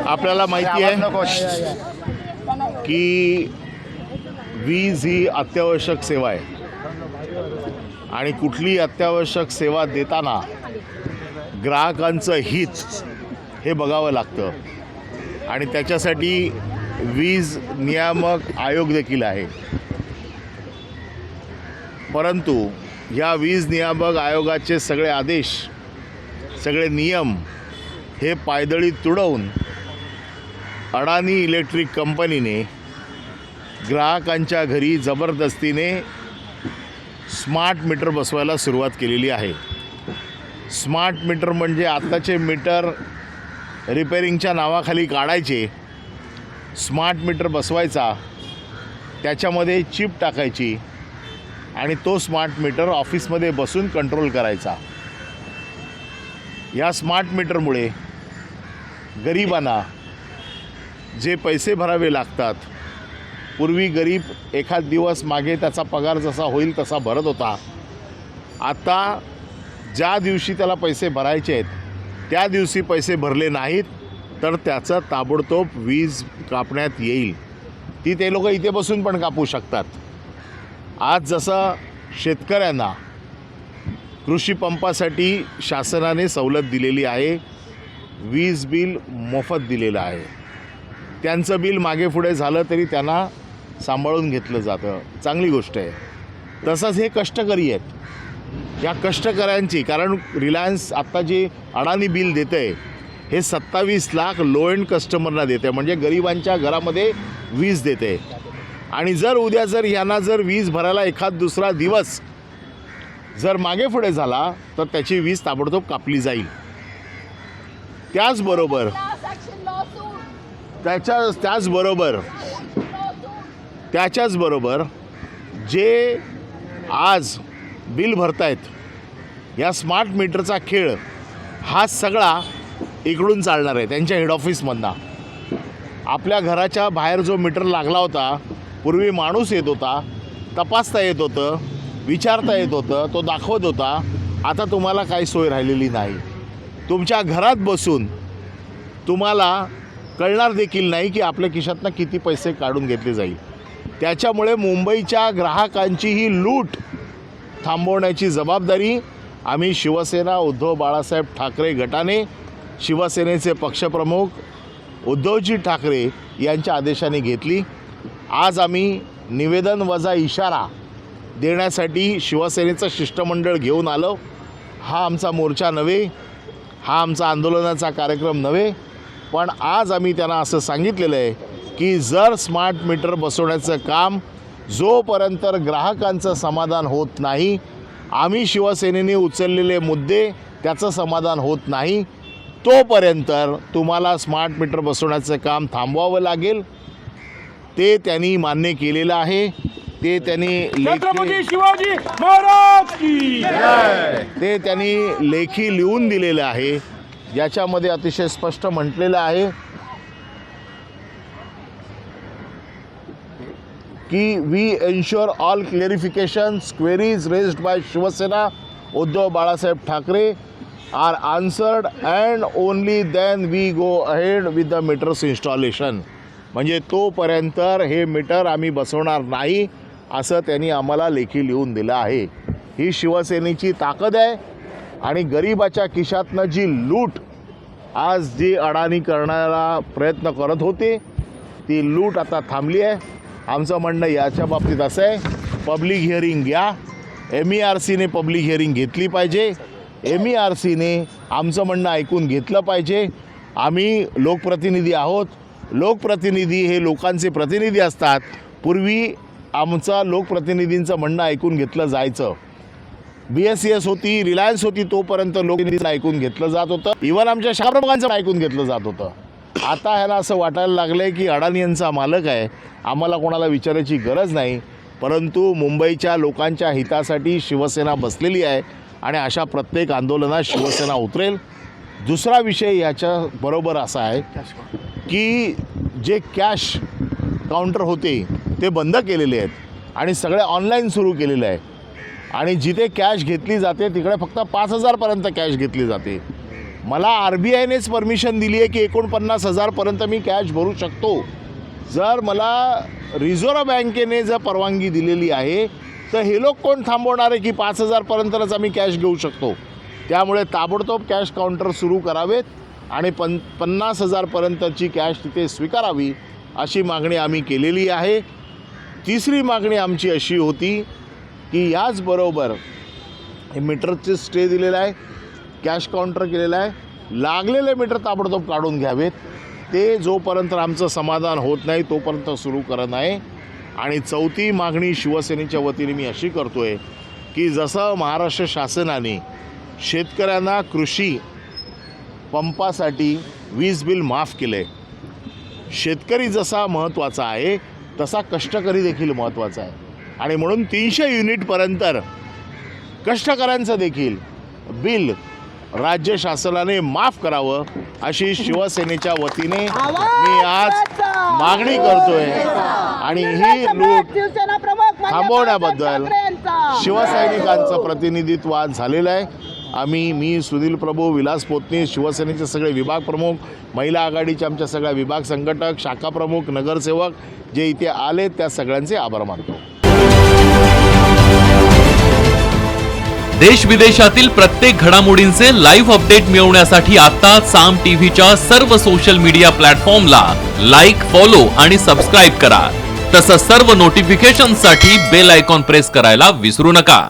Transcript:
आपल्याला माहिती आहे की वीज ही अत्यावश्यक सेवा आहे आणि कुठली अत्यावश्यक सेवा देताना ग्राहकांचं हित हे बघावं लागतं आणि त्याच्यासाठी वीज नियामक आयोग देखील आहे. परंतु या वीज नियामक आयोगाचे सगळे आदेश, सगळे नियम हे पायदळी तुडवून अडानी इलेक्ट्रिक कंपनीने ग्राहकांच्या घरी जबरदस्तीने स्मार्ट मीटर बसवायला सुरुवात केलेली आहे. स्मार्ट मीटर म्हणजे आत्ताचे मीटर रिपेरिंगच्या नावाखाली काढायचे, स्मार्ट मीटर बसवायचा, त्याच्यामध्ये चिप टाकायची आणि तो स्मार्ट मीटर ऑफिसमध्ये बसून कंट्रोल करायचा. या स्मार्ट मीटरमुळे गरिबांना जे पैसे भरावे लागतात, पूर्वी गरीब एखाद दिवस मागे त्याचा पगार जसा होईल तसा भरत होता, आता ज्या दिवशी त्याला पैसे भरायचे आहेत त्या दिवशी पैसे भरले नाहीत तर त्याचं ताबडतोब वीज कापण्यात येईल. ती ते लोक इथे बसून पण कापू शकतात. आज जसं शेतकऱ्यांना कृषी पंपासाठी शासनाने सवलत दिलेली आहे, वीज बिल मोफत दिलेलं आहे, त्यांचं बिल मागे पुढे झालं तरी त्यांना सांभाळून घेतलं जातं, चांगली गोष्ट आहे. तसंच हे कष्टकरी आहेत, या कष्टकऱ्यांची, कारण रिलायन्स आत्ता जे अडानी बिल देतं आहे हे 27 लाख लो एंड कस्टमरना देते, म्हणजे गरिबांच्या घरामध्ये वीज देते. आणि जर उद्या जर यांना जर वीज भरायला एखाद दुसरा दिवस जर मागे पुढे झाला तर त्याची वीज ताबडतोब कापली जाईल. त्याच्याचबरोबर जे आज बिल भरतायत या स्मार्ट मीटरचा खेळ हा सगळा इकडून चालणार आहे, त्यांच्या हेड ऑफिसमधनं. आपल्या घराच्या बाहेर जो मीटर लागला होता, पूर्वी माणूस येत होता, तपासता येत होतं, विचारता येत होतं, तो दाखवत होता. आता तुम्हाला काही सोय राहिलेली नाही. तुमच्या घरात बसून तुम्हाला कळणार देखील नाही की आपल्या खिशातनं किती पैसे काढून घेतले जाईल. त्याच्यामुळे मुंबईच्या ग्राहकांची ही लूट थांबवण्याची जबाबदारी आम्ही शिवसेना उद्धव बाळासाहेब ठाकरे गटाने, शिवसेनेचे पक्षप्रमुख उद्धवजी ठाकरे यांच्या आदेशाने घेतली. आज आम्ही निवेदन वजा इशारा देण्यासाठी शिवसेनेचं शिष्टमंडळ घेऊन आलो. हा आमचा मोर्चा नव्हे, हा आमचा आंदोलनाचा कार्यक्रम नव्हे, पण आज आम्ही त्यांना असं सांगितलेलं आहे की जर स्मार्ट मीटर बसवण्याचं काम जोपर्यंत ग्राहकांचं समाधान होत नाही, आम्ही शिवसेनेने उचललेले मुद्दे त्याचं समाधान होत नाही, तोपर्यंत तुम्हाला स्मार्ट मीटर बसवण्याचं काम थांबवावं लागेल. ते त्यांनी मान्य केलेलं आहे. ते त्यांनी लेखी लिहून दिलेलं आहे, ज्याच्यामध्ये अतिशय स्पष्ट म्हटलेलं आहे की we ensure all clarifications queries raised by Shiv Sena Uddhav Balasaheb Thackeray are answered and only then we go ahead with the meters installation. म्हणजे तोपर्यंत हे मीटर आम्ही बसवणार नाही असं त्यांनी आम्हाला लेखी लिहून दिलं आहे. ही शिवसेनेची ताकद आहे आणि गरिबाच्या खिशातनं जी लूट आज जी अडाणी करण्याला प्रयत्न करत होते ती लूट आता थांबली आहे. आमचं म्हणणं याच्या बाबतीत असं आहे, पब्लिक हिअरिंग घ्या. MERCने पब्लिक हिअरिंग घेतली पाहिजे. MERCने आमचं म्हणणं ऐकून घेतलं पाहिजे. आम्ही लोकप्रतिनिधी आहोत. लोकप्रतिनिधी हे लोकांचे प्रतिनिधी असतात. पूर्वी आमचा लोकप्रतिनिधींचं म्हणणं ऐकून घेतलं जायचं. BSES होती, रिलायन्स होती, तोपर्यंत लोकप्रतिनिधींचं ऐकून घेतलं जात होतं. इव्हन आमच्या शाप्रमुखांचं ऐकून घेतलं जात होतं. आता ह्याला असं वाटायला लागलं आहे की अडाणी यांचा मालक आहे, आम्हाला कोणाला विचारायची गरज नाही. परंतु मुंबईच्या लोकांच्या हितासाठी शिवसेना बसलेली आहे आणि अशा प्रत्येक आंदोलनात शिवसेना उतरेल. दुसरा विषय याच्याबरोबर असा आहे की जे कॅश काउंटर होते ते बंद केलेले आहेत आणि सगळे ऑनलाईन सुरू केलेलं आहे आणि जिथे कॅश घेतली जाते तिकडे फक्त 5,000 पर्यंत कॅश घेतली जाते. मला RBIनेच परमिशन दिली आहे की 49,000 पर्यंत मी कॅश भरू शकतो. जर मला रिझर्व्ह बँकेने जर परवानगी दिलेली आहे तर हे लोक कोण थांबवणार आहे की 5,000 पर्यंतच आम्ही कॅश घेऊ शकतो. त्यामुळे ताबडतोब कॅश काउंटर सुरू करावेत आणि 50,000 पर्यंतची कॅश तिथे स्वीकारावी अशी मागणी आम्ही केलेली आहे. तिसरी मागणी आमची अशी होती की याचबरोबर हे मीटरचे स्टे दिलेला आहे, कॅश काउंटर केलेलं आहे, लागलेले मीटर ताबडतोब काढून घ्यावेत. ते जोपर्यंत आमचं समाधान होत नाही तोपर्यंत सुरू करत आहे. आणि चौथी मागणी शिवसेनेच्या वतीने मी अशी करतो आहे की जसं महाराष्ट्र शासनाने शेतकऱ्यांना कृषी पंपासाठी वीज बिल माफ केलं आहे, शेतकरी जसा महत्त्वाचा आहे तसा कष्टकरी देखील महत्त्वाचा आहे. आणि म्हणून 300 युनिटपर्यंत कष्टकऱ्यांचं देखील बिल राज्य शासनाने माफ करावं अशी शिवसेनेच्या वतीने मी आज मागणी करतोय. आणि ही लूट थांबवण्याबद्दल शिवसैनिकांचं प्रतिनिधित्व आज झालेलं आहे. मी सुनील प्रभू, विलास पोतनी, शिवसेनेचे सगळे विभाग प्रमुख, महिला आघाडीचे आमच्या सगळ्या विभाग संघटक, शाखा प्रमुख, नगरसेवक जे इथे आले त्या सगळ्यांचे आभार मानतो. देश विदेशातील प्रत्येक घडामोडींचे लाईव्ह अपडेट मिळवण्यासाठी आता साम टीव्हीच्या सर्व सोशल मीडिया प्लॅटफॉर्मला लाईक, फॉलो आणि सबस्क्राईब करा. तसंच सर्व नोटिफिकेशनसाठी बेल आयकॉन प्रेस करायला विसरू नका.